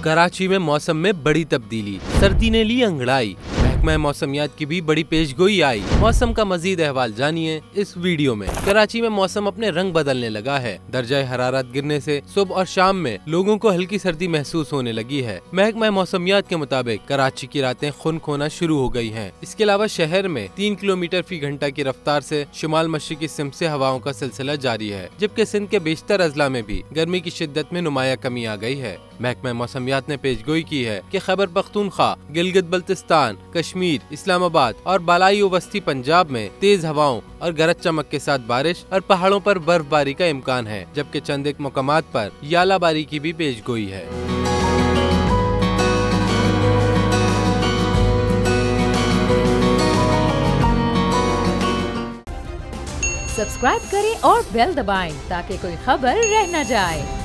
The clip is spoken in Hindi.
कराची में मौसम में बड़ी तब्दीली, सर्दी ने ली अंगड़ाई, महकमा मौसमियात की भी बड़ी पेशगोई आई। मौसम का मजीद अहवाल जानिए इस वीडियो में। कराची में मौसम अपने रंग बदलने लगा है। दर्जा हरारत गिरने से सुबह और शाम में लोगों को हल्की सर्दी महसूस होने लगी है। महकमा मौसमियात के मुताबिक कराची की रातें खुन खोना शुरू हो गई हैं। इसके अलावा शहर में 3 किलोमीटर फी घंटा की रफ्तार से शुमाल मशरिकी सिमत से हवाओं का सिलसिला जारी है, जबकि सिंध के बेशतर अजला में भी गर्मी की शिद्दत में नुमाया कमी आ गई है। महकमा मौसमियात ने पेशगोई की है कि खैबर पख्तूनख्वा, गिलगित बल्तिस्तान, कश्मीर, इस्लामाबाद और बालाई व वस्ती पंजाब में तेज हवाओं और गरज चमक के साथ बारिश और पहाड़ों पर बर्फबारी का इम्कान है, जबकि चंद एक मकामात पर यालाबारी की भी पेशगोई है। सब्सक्राइब करें और बेल दबाएं ताकि कोई खबर रह न जाए।